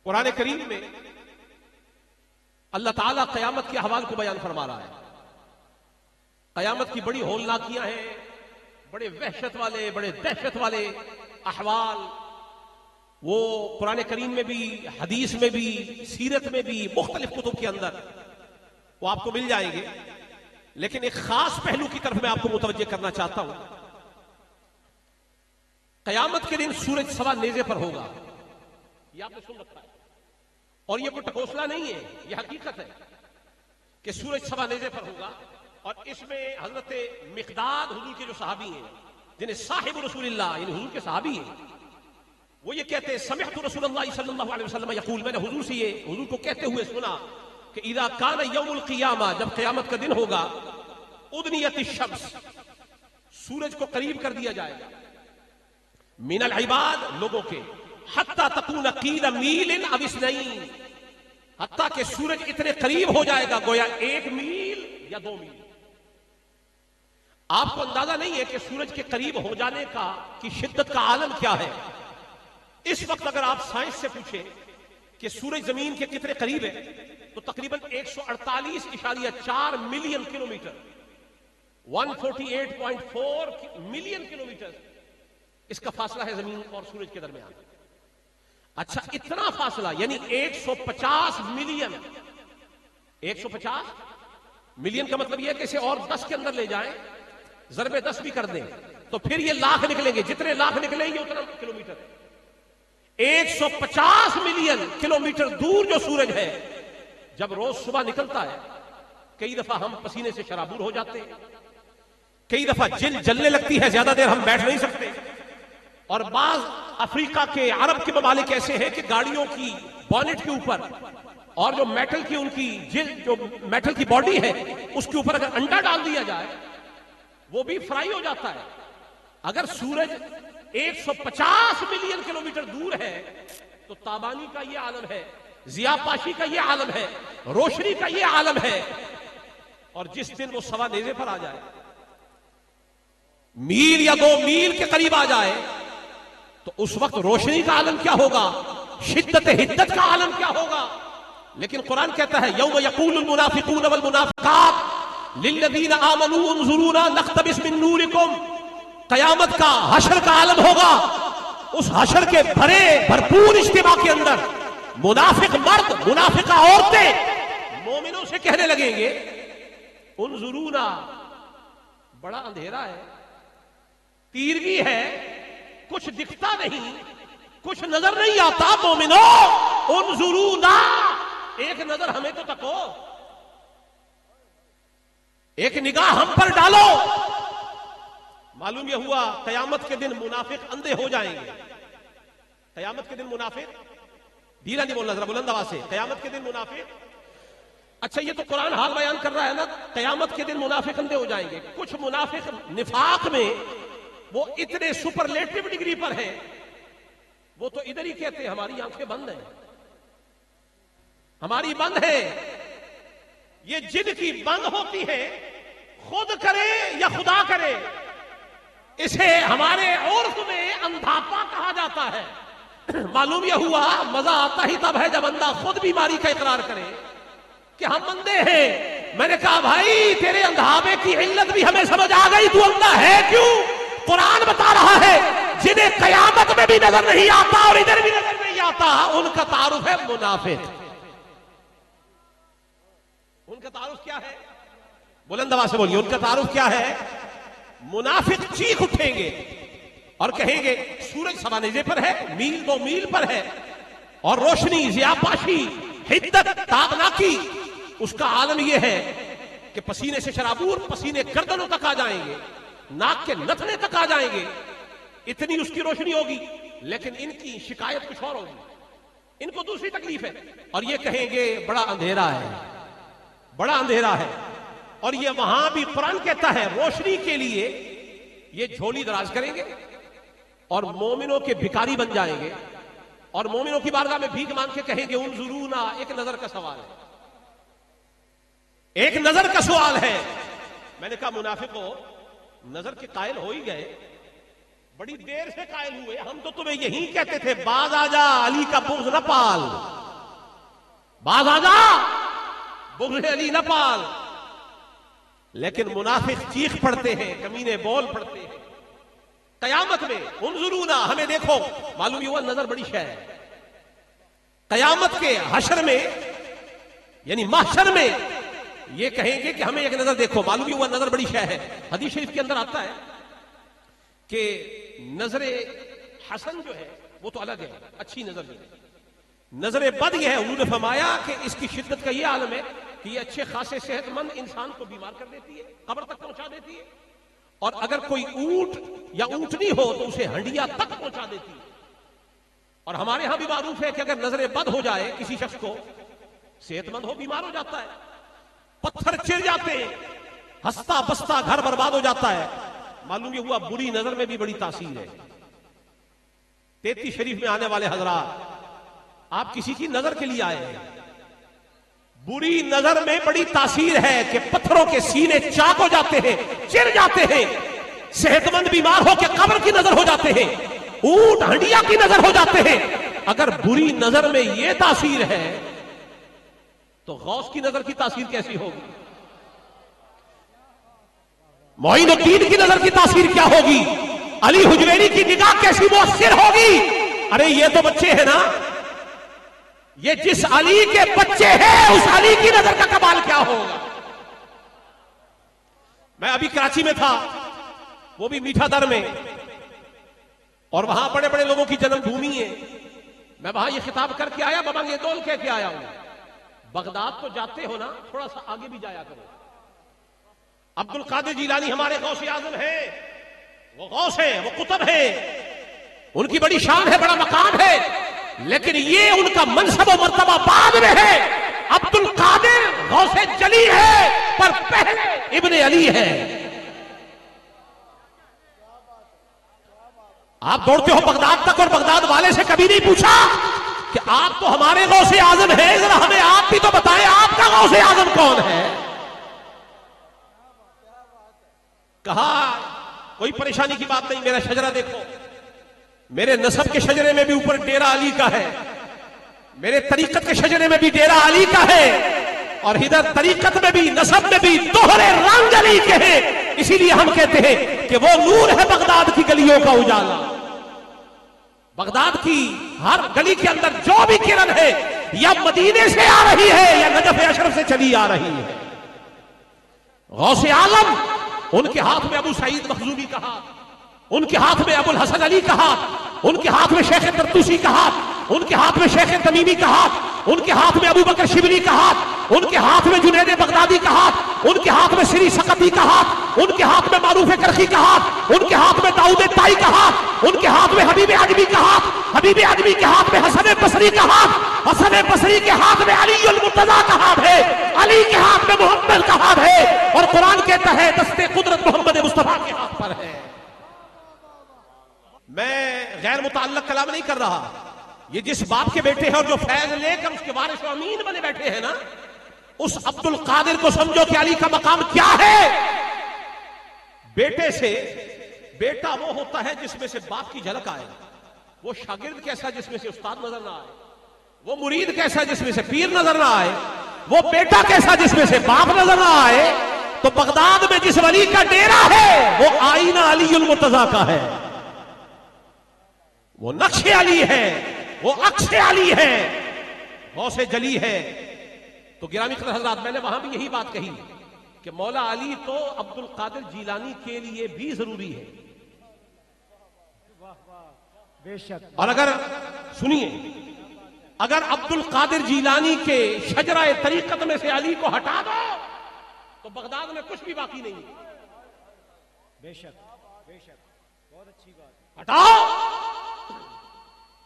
قرآن کریم میں اللہ تعالیٰ قیامت کے احوال کو بیان فرما رہا ہے. قیامت کی بڑی ہولناکیاں ہیں، بڑے وحشت والے، بڑے دہشت والے احوال. وہ قرآن کریم میں بھی، حدیث میں بھی، سیرت میں بھی، مختلف کتب کے اندر وہ آپ کو مل جائیں گے. لیکن ایک خاص پہلو کی طرف میں آپ کو متوجہ کرنا چاہتا ہوں. قیامت کے دن سورج سوا نیزے پر ہوگا. یہ آپ نے سن رکھا ہے، اور یہ کوئی ٹکوسلا نہیں ہے، یہ حقیقت ہے کہ سورج سوا نیزے پر ہوگا. اور اس میں حضرت مقداد حضور کے جو صحابی ہیں، جنہیں صاحب رسول اللہ یعنی حضور کے صحابی ہیں، وہ یہ کہتے ہیں سمعت رسول اللہ صلی اللہ علیہ وسلم یقول، میں نے حضور سے یہ حضور کو کہتے ہوئے سنا کہ اذا کان یوم القیامہ، جب قیامت کا دن ہوگا، ادنیت الشمس، سورج کو قریب کر دیا جائے گا، من العباد، لوگوں کے، حتی تکون قیل میل او اثنین، حتیٰ کہ سورج اتنے قریب ہو جائے گا گویا 1 میل یا 2 میل. آپ کو اندازہ نہیں ہے کہ سورج کے قریب ہو جانے کی شدت کا عالم کیا ہے. اس وقت اگر آپ سائنس سے پوچھیں کہ سورج زمین کے کتنے قریب ہے تو تقریباً 148.4 ملین کلومیٹر، 148.4 ملین کلومیٹر اس کا فاصلہ ہے زمین اور سورج کے درمیان. اچھا، اتنا فاصلہ یعنی 150 ملین، 150 ملین کا مطلب یہ ہے کہ اسے اور 10 کے اندر لے جائیں، ضرب 10 بھی کر دیں تو پھر یہ لاکھ نکلیں گے. جتنے لاکھ نکلیں گے اتنا کلومیٹر. 150 ملین کلومیٹر دور جو سورج ہے، جب روز صبح نکلتا ہے کئی دفعہ ہم پسینے سے شرابور ہو جاتے ہیں، کئی دفعہ جلنے لگتی ہے، زیادہ دیر ہم بیٹھ نہیں سکتے. اور بعض افریقہ کے، عرب کے ممالک ایسے ہیں کہ گاڑیوں کی بونٹ کے اوپر اور جو میٹل کی ان کی جلد، جو میٹل کی باڈی ہے، اس کے اوپر اگر انڈا ڈال دیا جائے وہ بھی فرائی ہو جاتا ہے. اگر سورج 150 ملین کلومیٹر دور ہے تو تابانی کا یہ عالم ہے، ضیاء پاشی کا یہ عالم ہے، روشنی کا یہ عالم ہے. اور جس دن وہ سوا نیزے پر آ جائے، میل یا 2 میل کے قریب آ جائے، تو اس وقت روشنی کا عالم کیا ہوگا، شدت حدت کا عالم کیا ہوگا. لیکن قرآن کہتا ہے یوم یقول المنافقون والمنافقات للذین آمنوا انظرونا نقتبس من نورکم. قیامت کا، حشر کا عالم ہوگا. اس حشر کے بھرپور اجتماع کے اندر منافق مرد، منافقہ عورتیں مومنوں سے کہنے لگیں گے انظرونا، بڑا اندھیرا ہے، تیرگی ہے، کچھ دکھتا نہیں، کچھ نظر نہیں آتا. مومنو انظرونا، ایک نظر ہمیں تو تکو، ایک نگاہ ہم پر ڈالو. معلوم یہ ہوا قیامت کے دن منافق اندھے ہو جائیں گے. قیامت کے دن منافق، دھیرا نہیں بولنا، ذرا بلند آواز سے، قیامت کے دن منافق. اچھا، یہ تو قرآن حال بیان کر رہا ہے نا، قیامت کے دن منافق اندھے ہو جائیں گے. کچھ منافق نفاق میں وہ اتنے سپرلیٹو ڈگری پر ہیں، وہ تو ادھر ہی کہتے ہیں ہماری آنکھیں بند ہیں، ہماری بند ہے. یہ جن کی بند ہوتی ہے، خود کرے یا خدا کرے، اسے ہمارے عرف میں اندھاپا کہا جاتا ہے. معلوم یہ ہوا مزہ آتا ہی تب ہے جب بندہ خود بیماری کا اقرار کرے کہ ہم اندھے ہیں. میں نے کہا بھائی تیرے اندھاپے کی علت بھی ہمیں سمجھ آ گئی، تو اندھا ہے کیوں؟ قرآن بتا رہا ہے جنہیں قیامت میں بھی نظر نہیں آتا اور ادھر بھی نظر نہیں آتا، ان کا تعارف ہے منافق. ان کا تعارف کیا ہے؟ بلند آواز سے بولیے، ان کا تعارف کیا ہے؟ منافق چیخ اٹھیں گے اور کہیں گے سورج سوا نیزے پر ہے، میل 2 میل پر ہے، اور روشنی، ضیاء پاشی، حدت، تابناکی، اس کا عالم یہ ہے کہ پسینے سے شرابور، پسینے گردنوں تک آ جائیں گے، ناک کے نتنے تک آ جائیں گے، اتنی اس کی روشنی ہوگی. لیکن ان کی شکایت کچھ اور ہوگی، ان کو دوسری تکلیف ہے، اور یہ کہیں گے بڑا اندھیرا ہے، بڑا اندھیرا ہے. اور یہ وہاں بھی قرآن کہتا ہے روشنی کے لیے یہ جھولی دراز کریں گے اور مومنوں کے بھکاری بن جائیں گے، اور مومنوں کی بارگاہ میں بھیک مانگ کے کہیں گے انظرونا. ایک نظر کا سوال ہے، ایک نظر کا سوال ہے. میں نے کہا منافقو، نظر کے قائل ہو ہی گئے، بڑی دیر سے قائل ہوئے. ہم تو تمہیں یہی کہتے تھے باز آ جا، علی کا بغض نہ پال. باز آ جا، بغض علی نہ پال. لیکن منافق چیخ پڑتے ہیں، کمینے بول پڑتے ہیں. قیامت میں انظرونا، ہمیں دیکھو. معلوم یہ ہوا نظر بڑی شے ہے. قیامت کے حشر میں یعنی محشر میں یہ کہیں گے کہ ہمیں ایک نظر دیکھو. معلوم یہ ہوا نظر بڑی شے ہے. حدیث شریف کے اندر آتا ہے کہ نظر حسن جو ہے وہ تو الگ ہے، اچھی نظر نہیں. نظر بد یہ ہے، انہوں نے فرمایا کہ اس کی شدت کا یہ عالم ہے کہ یہ اچھے خاصے صحت مند انسان کو بیمار کر دیتی ہے، قبر تک پہنچا دیتی ہے. اور اگر کوئی اونٹ یا اونٹنی ہو تو اسے ہنڈیا تک پہنچا دیتی ہے. اور ہمارے ہاں بھی معروف ہے کہ اگر نظر بد ہو جائے کسی شخص کو، صحت مند ہو، بیمار ہو جاتا ہے، پتھر چر جاتے ہیں، ہستا بستا گھر برباد ہو جاتا ہے. معلوم یہ ہوا بری نظر میں بھی بڑی تاثیر ہے. 33 شریف میں آنے والے حضرات، آپ کسی کی نظر کے لیے آئے ہیں، بری نظر میں بڑی تاثیر ہے کہ پتھروں کے سینے چاک ہو جاتے ہیں، چر جاتے ہیں، صحت مند بیمار ہو کے قبر کی نظر ہو جاتے ہیں، اونٹ ہنڈیا کی نظر ہو جاتے ہیں. اگر بری نظر میں یہ تاثیر ہے تو غوث کی نظر کی تاثیر کیسی ہوگی؟ معین الدین کی نظر کی تاثیر کیا ہوگی؟ علی حجویری کی نگاہ کیسی مؤثر ہوگی؟ ارے یہ تو بچے ہیں نا، یہ جس علی کے بچے ہیں اس علی کی نظر کا کمال کیا ہوگا؟ میں ابھی کراچی میں تھا، وہ بھی میٹھا در میں، اور وہاں بڑے بڑے لوگوں کی جنم بھومی ہے. میں وہاں یہ خطاب کر کے آیا، بابا یہ دول کہہ کے آیا ہوں. بغداد تو جاتے ہو نا، تھوڑا سا آگے بھی جایا کرو. عبد القادر جیلانی ہمارے غوث اعظم ہیں، وہ غوث ہیں، وہ قطب ہیں، ان کی بڑی شان ہے، بڑا مقام ہے. لیکن یہ ان کا منصب و مرتبہ بعد میں ہے. عبد القادر غوث جلی ہے، پر پہلے ابن علی ہے. آپ دوڑتے ہو بغداد تک اور بغداد والے سے کبھی نہیں پوچھا کہ آپ تو ہمارے غوث اعظم ہیں، ذرا ہمیں آپ بھی تو بتائیں آپ کا غوث اعظم کون ہے؟ کہا کوئی پریشانی کی بات نہیں، میرا شجرہ دیکھو، میرے نسب کے شجرے میں بھی اوپر ڈیرا علی کا ہے، میرے طریقت کے شجرے میں بھی ڈیرا علی کا ہے، اور ادھر طریقت میں بھی نسب میں بھی دوہرے رنگ علی کے ہیں. اسی لیے ہم کہتے ہیں کہ وہ نور ہے بغداد کی گلیوں کا اجالا. بغداد کی ہر گلی کے اندر جو بھی کرن ہے یا مدینے سے آ رہی ہے یا نجف اشرف سے چلی آ رہی ہے. غوث عالم، ان کے ہاتھ میں ابو سعید مخزومی کا ہاتھ، ان کے ہاتھ میں ابو الحسن علی کا ہاتھ، ان کے ہاتھ میں شیخ طرطوسی کا ہاتھ، ان کے ہاتھ میں شیخ تمیمی کا ہاتھ، ان کے ہاتھ میں ابو بکر شبلی کا ہاتھ، ان کے ہاتھ میں جنید بغدادی کا ہاتھ، ان کے ہاتھ میں سری سقطی کا ہاتھ، ان کے ہاتھ میں معروف کرخی کا ہاتھ، ان کے ہاتھ میں داؤد طائی کا ہاتھ، ان کے ہاتھ میں حبیب عجمی کا ہاتھ، حبیب عجمی کے ہاتھ میں حسن بصری کا ہاتھ، حسن بصری کے ہاتھ میں علی المرتضیٰ کا ہاتھ ہے، علی کے ہاتھ میں محمد کا ہاتھ ہے، اور قرآن کہتا ہے دستے قدرت محمد مصطفیٰ کے ہاتھ پر ہے. میں غیر متعلق کلام نہیں کر رہا. یہ جس باپ کے بیٹے ہیں اور جو فیض لے کر اس کے وارث و امین بنے بیٹھے ہیں نا، اس عبد القادر کو سمجھو کہ علی کا مقام کیا ہے. بیٹے سے بیٹا وہ ہوتا ہے جس میں سے باپ کی جھلک آئے، وہ شاگرد کیسا جس میں سے استاد نظر نہ آئے، وہ مرید کیسا جس میں سے پیر نظر نہ آئے، وہ بیٹا کیسا جس میں سے باپ نظر نہ آئے. تو بغداد میں جس ولی کا ڈیرا ہے وہ آئینہ علی المرتضیٰ کا ہے، وہ نقش علی ہے، وہ عکس علی ہے، غوث جلی ہے. تو گرامی قدر حضرات، میں نے وہاں بھی یہی بات کہی کہ مولا علی تو عبد القادر جیلانی کے لیے بھی ضروری ہے. اور اگر سنیے، اگر عبد القادر جیلانی کے شجرہ طریقت میں سے علی کو ہٹا دو تو بغداد میں کچھ بھی باقی نہیں. بے شک بے شک، بہت اچھی بات. ہٹاؤ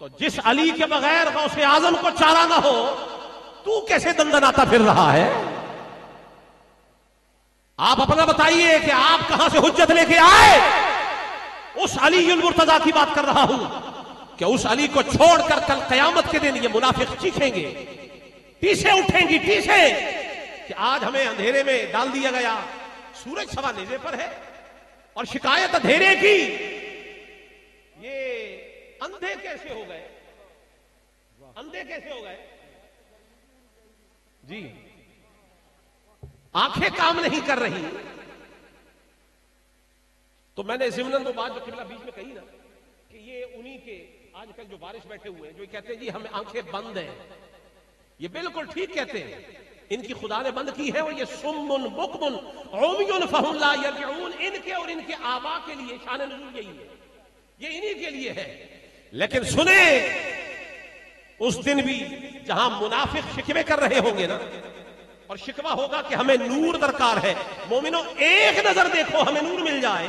تو جس علی کے بغیر غوث اعظم کو چارہ نہ ہو، تو کیسے دندناتا پھر رہا ہے؟ آپ اپنا بتائیے کہ آپ کہاں سے حجت لے کے آئے؟ اس علی المرتضیٰ کی بات کر رہا ہوں کہ اس علی کو چھوڑ کر کل قیامت کے دن یہ منافق چیخیں گے، ٹیسیں اٹھیں گی، ٹیسیں کہ آج ہمیں اندھیرے میں ڈال دیا گیا، سورج سوا نیزے پر ہے، اور شکایت اندھیرے کی. یہ اندھے کیسے ہو گئے؟ اندھے کیسے ہو گئے؟ جی آنکھیں کام نہیں کر رہی تو میں نے ضمناً وہ بات جو قبلہ بیچ میں کہی نا کہ یہ انہی کے آج کل جو بارش بیٹھے ہوئے ہیں جو کہتے ہیں جی ہمیں آنکھیں بند ہیں، یہ بالکل ٹھیک کہتے ہیں، ان کی خدا نے بند کی ہے، اور یہ سمن بکمن عمی فہم لا یرجعون، ان کے اور ان کے آبا کے لیے شان نزول یہی ہے، یہ انہی کے لیے ہے۔ لیکن سنیں اس دن بھی جہاں منافق شکوے کر رہے ہوں گے نا، اور شکوہ ہوگا کہ ہمیں نور درکار ہے، مومنوں ایک نظر دیکھو ہمیں نور مل جائے،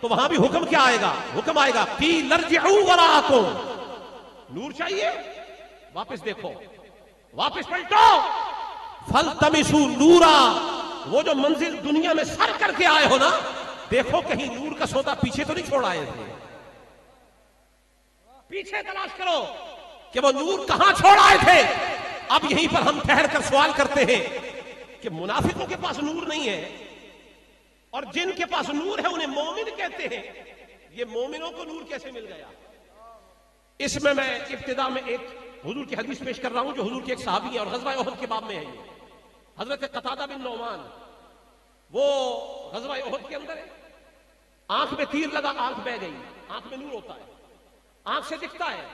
تو وہاں بھی حکم کیا آئے گا؟ حکم آئے گا قیل ارجعوا وراءکم، نور چاہیے واپس دیکھو، واپس پلٹو، فالتمسوا نورا، وہ جو منزل دنیا میں سر کر کے آئے ہو نا، دیکھو کہیں نور کا سودا پیچھے تو نہیں چھوڑ آئے تھے، پیچھے تلاش کرو کہ وہ نور کہاں چھوڑ آئے تھے۔ اب یہیں پر ہم ٹھہر کر سوال کرتے ہیں کہ منافقوں کے پاس نور نہیں ہے، اور جن کے پاس نور ہے انہیں مومن کہتے ہیں، یہ مومنوں کو نور کیسے مل گیا؟ اس میں ابتدا میں ایک حضور کی حدیث پیش کر رہا ہوں جو حضور کے ایک صحابی ہیں اور غزوہ احد کے باب میں ہے، یہ حضرت قتادہ بن نعمان، وہ غزوہ احد کے اندر ہے، آنکھ میں تیر لگا، آنکھ بہ گئی، آنکھ میں نور ہوتا ہے، آنکھ سے دکھتا ہے،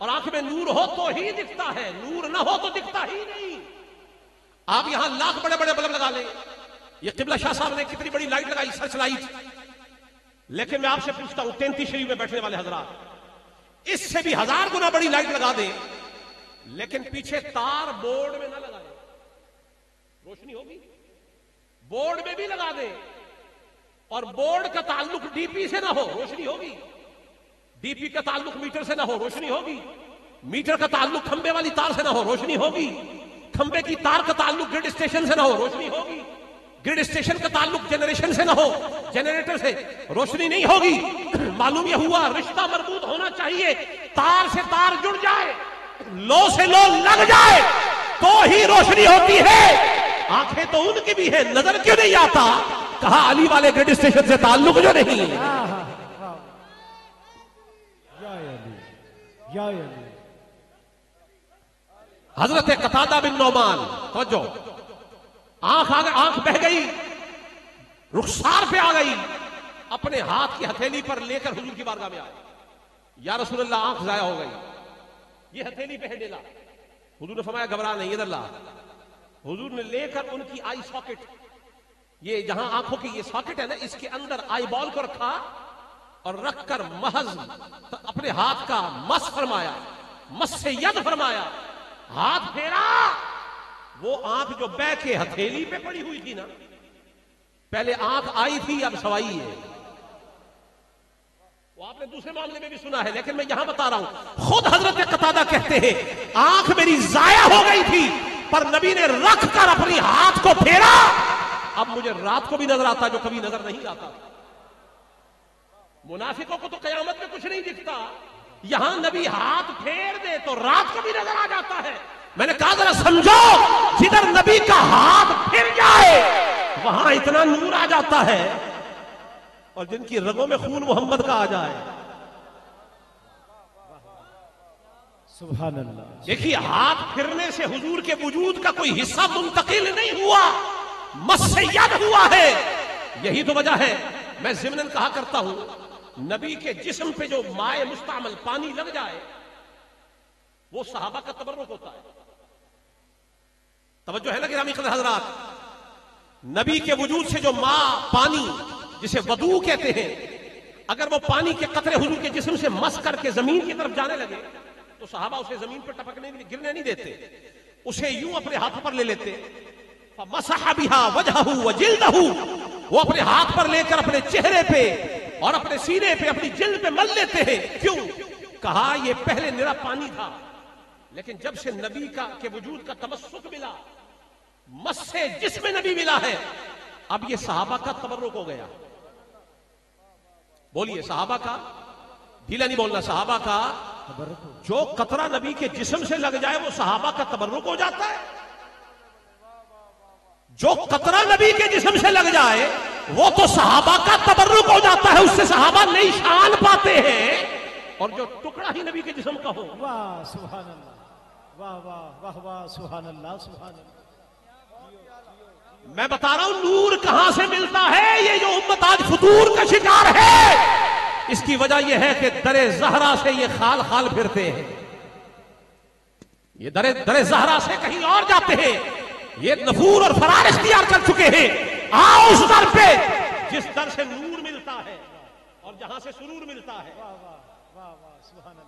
اور آنکھ میں نور ہو تو ہی دکھتا ہے، نور نہ ہو تو دکھتا ہی نہیں۔ آپ یہاں لاکھ بڑے بڑے بلب لگا لیں، یہ قبلہ شاہ صاحب نے کتنی بڑی لائٹ لگائی، سرچ لائٹ، لیکن میں آپ سے پوچھتا ہوں 33 شریف میں بیٹھنے والے حضرات، اس سے بھی 1000 گنا بڑی لائٹ لگا دیں، لیکن پیچھے تار بورڈ میں نہ لگا دیں، روشنی ہوگی؟ بورڈ میں بھی لگا دیں، اور بورڈ کا تعلق ڈی پی سے نہ ہو، روشنی ہوگی؟ ڈی پی کا تعلق میٹر سے نہ ہو، روشنی ہوگی؟ میٹر کا تعلق کھمبے والی تار سے نہ ہو، روشنی ہوگی؟ کھمبے کی تار کا تعلق گرڈ اسٹیشن سے نہ ہو، روشنی ہوگی؟ گرڈ اسٹیشن کا تعلق جنریشن سے نہ ہو، جنریٹر سے، روشنی نہیں ہوگی۔ معلوم یہ ہوا رشتہ مربوط ہونا چاہیے، تار سے تار جڑ جائے، لو سے لو لگ جائے تو ہی روشنی ہوتی ہے۔ آنکھیں تو ان کی بھی ہے، نظر کیوں نہیں آتا؟ کہا علی والے گرڈ اسٹیشن سے تعلق جو نہیں۔ حضرت قتادہ بن نعمان، توجہ، آنکھ بہ گئی، رخسار پہ آ گئی، اپنے ہاتھ کی ہتھیلی پر لے کر حضور کی بارگاہ میں آئے، یا رسول اللہ آنکھ ضائع ہو گئی، یہ ہتھیلی پہ ڈیلا، حضور نے فرمایا گھبرا نہیں، ادھر لا۔ حضور نے لے کر ان کی آئی ساکٹ، یہ جہاں آنکھوں کی یہ ساکٹ ہے نا، اس کے اندر آئی بال کو رکھا اور رکھ کر محض اپنے ہاتھ کا مس فرمایا، مس سے ید فرمایا، ہاتھ پھیرا، وہ آنکھ جو بہ کے ہتھیلی پہ پڑی ہوئی تھی نا، پہلے آنکھ آئی تھی اب سوائی ہے، وہ آپ نے دوسرے معاملے میں بھی سنا ہے، لیکن میں یہاں بتا رہا ہوں، خود حضرت قتادہ کہتے ہیں آنکھ میری ضائع ہو گئی تھی، پر نبی نے رکھ کر اپنی ہاتھ کو پھیرا، اب مجھے رات کو بھی نظر آتا جو کبھی نظر نہیں آتا۔ منافقوں کو تو قیامت میں کچھ نہیں دکھتا، یہاں نبی ہاتھ پھیر دے تو رات کو بھی نظر آ جاتا ہے۔ میں نے کہا ذرا سمجھو، جدھر نبی کا ہاتھ پھر جائے وہاں اتنا نور آ جاتا ہے، اور جن کی رگوں میں خون محمد کا آ جائے، سبحان اللہ۔ دیکھیے ہاتھ پھرنے سے حضور کے وجود کا کوئی حصہ منتقل نہیں ہوا، مس سے ید ہوا ہے۔ یہی تو وجہ ہے، میں ضمناً کہا کرتا ہوں، نبی کے جسم پہ جو مائع مستعمل پانی لگ جائے وہ صحابہ کا تبرک ہوتا ہے۔ توجہ ہے نا گرامی قدر حضرات، نبی کے وجود سے جو پانی جسے وضو کہتے ہیں، اگر وہ پانی کے قطرے حضور کے جسم سے مس کر کے زمین کی طرف جانے لگے تو صحابہ اسے زمین پر ٹپکنے گرنے نہیں دیتے، اسے یوں اپنے ہاتھ پر لے لیتے، فمسح بها وجهه وجلده، وہ اپنے ہاتھ پر لے کر اپنے چہرے پہ اور اپنے سینے پہ اپنی جلد پہ مل لیتے ہیں۔ کیوں؟ کہا یہ پہلے نرا پانی تھا، لیکن جب سے نبی کے وجود کا تمسک ملا، مس سے جسم نبی ملا ہے، اب یہ صحابہ کا تبرک ہو گیا۔ بولیے صحابہ کا، ڈھیلا نہیں بولنا، صحابہ کا جو قطرہ نبی کے جسم سے لگ جائے وہ صحابہ کا تبرک ہو جاتا ہے، جو قطرہ نبی کے جسم سے لگ جائے وہ تو صحابہ کا تبرک ہو جاتا ہے، اس سے صحابہ نئی شان پاتے ہیں، اور جو ٹکڑا ہی نبی کے جسم کا ہو، واہ سبحان اللہ، واہ واہ واہ واہ سبحان اللہ سبحان اللہ. میں بتا رہا ہوں نور کہاں سے ملتا ہے. یہ جو امت آج فطور کا شکار ہے اس کی وجہ یہ ہے کہ در زہرا سے یہ خال خال پھرتے ہیں. یہ در زہرا سے کہیں اور جاتے ہیں. یہ نفور اور فرار اختیار کر چکے ہیں. آؤ اس در پہ جس در سے نور ملتا ہے اور جہاں سے سرور ملتا ہے. واہ واہ واہ واہ سبحان اللہ.